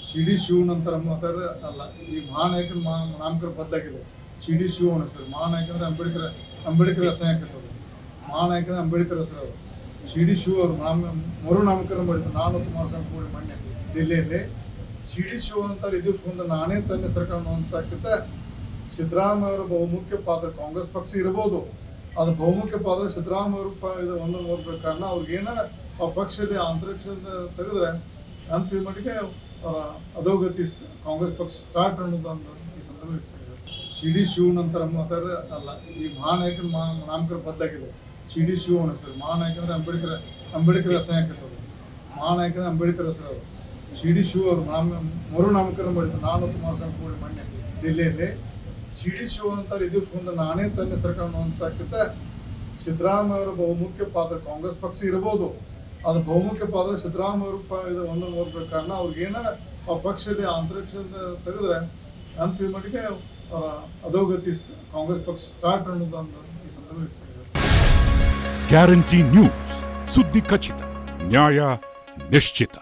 C D ಶಿವನಂತರ ಮಾತಾಡ್ರೆ ಅಲ್ಲ, ಈ ಮಹಾನಾಯಕನ ನಾಮಕರಣ ಬದ್ದಾಗಿದೆ. ಸಿ ಡಿ ಶಿವನ ಹೆಸರು ಮಹಾನಾಯಕಂದ್ರೆ ಅಂಬೇಡ್ಕರ್ ಹೆಸರು ಹಾಕಿರ್ತದೆ. ಮಹಾನಾಯಕಂದ್ರೆ ಅಂಬೇಡ್ಕರ್ ಹೆಸರು ಅದು. ಸಿ ಡಿ ಶಿವ ಅವರು ಮರು ನಾಮಕರಣ ಮಾಡಿದ್ರು. ನಾನು ಕುಮಾರಸ್ವಾಮಿ ಕೂಡಿ ಮೊನ್ನೆ ದಿಲ್ಲಿಯಲ್ಲಿ ಸಿ ಡಿ ಶಿವ ಅಂತಾರೆ. ಇದು ಮುಂದೆ ನಾನೇ ತನ್ನ ಸರ್ಕಾರ ಅಂತಕ್ಕಿಂತ ಸಿದ್ದರಾಮಯ್ಯ ಅವರ ಬಹುಮುಖ್ಯ ಪಾತ್ರ ಕಾಂಗ್ರೆಸ್ ಪಕ್ಷ ಇರ್ಬೋದು, ಅದು ಬಹುಮುಖ್ಯ ಪಾತ್ರ ಸಿದ್ದರಾಮಯ್ಯ ಅವರು ಇದು ಒಂದು ನೋಡ್ಬೇಕು. ಕಾರಣ ಅವ್ರಿಗೇನ ಆ ಪಕ್ಷದ ಅಂತರಿಕ್ಷದ ತೆಗೆದ್ರೆ ಅಂತಿಮ ಮಟ್ಟಿಗೆ ಅಧೋಗತಿ ಕಾಂಗ್ರೆಸ್ ಪಕ್ಷ ಸ್ಟಾರ್ಟ್ ಅನ್ನೋದೊಂದು ಈ ಸಂದರ್ಭ. ಸಿ ಡಿ ಶಿವನಂತರ ಮಾತಾಡ್ರೆ ಅಲ್ಲ, ಈ ಮಹಾನಾಯಕನ ನಾಮಕರಣ ಬದ್ದಾಗಿದೆ. ಸಿ ಡಿ ಶಿವನ ಹೆಸರು ಮಹಾನಾಯಕಂದ್ರೆ ಅಂಬೇಡ್ಕರ್ ಹೆಸರು ಹಾಕಿರ್ತದೆ. ಮಹಾನಾಯಕಂದ್ರೆ ಅಂಬೇಡ್ಕರ್ ಹೆಸರು ಅದು. ಸಿ ಡಿ ಶಿವ ಅವರು ಮರು ನಾಮಕರಣ ಮಾಡಿದ್ರು. ನಾನು ಕುಮಾರಸ್ವಾಮಿ ಕೂಡಿ ಮೊನ್ನೆ ದಿಲ್ಲಿಯಲ್ಲಿ ಸಿ ಡಿ ಶಿವ ಅಂತಾರೆ. ಇದು ಮುಂದೆ ನಾನೇ ತನ್ನ ಸರ್ಕಾರ ಅಂತಕ್ಕಿಂತ ಸಿದ್ದರಾಮಯ್ಯ ಅವರ ಬಹುಮುಖ್ಯ ಪಾತ್ರ ಕಾಂಗ್ರೆಸ್ ಪಕ್ಷ ಇರ್ಬೋದು, ಅದು ಬಹುಮುಖ್ಯ ಪಾತ್ರ ಸಿದ್ದರಾಮಯ್ಯ ಅವರು ಇದು ಒಂದು ನೋಡ್ಬೇಕು. ಕಾರಣ ಅವ್ರಿಗೇನ ಆ ಪಕ್ಷದ ಅಂತರಿಕ್ಷದ ತೆಗೆದ್ರೆ ಅಂತಿಮ ಮಟ್ಟಿಗೆ ಅಧೋಗತಿ ಕಾಂಗ್ರೆಸ್ ಪಕ್ಷ ಸ್ಟಾರ್ಟ್ ಅನ್ನೋದೊಂದು ಈ ಸಂದರ್ಭ. ಗ್ಯಾರಂಟಿ ನ್ಯೂಸ್, ಸುದ್ದಿ ಖಚಿತ, ನ್ಯಾಯ ನಿಶ್ಚಿತ.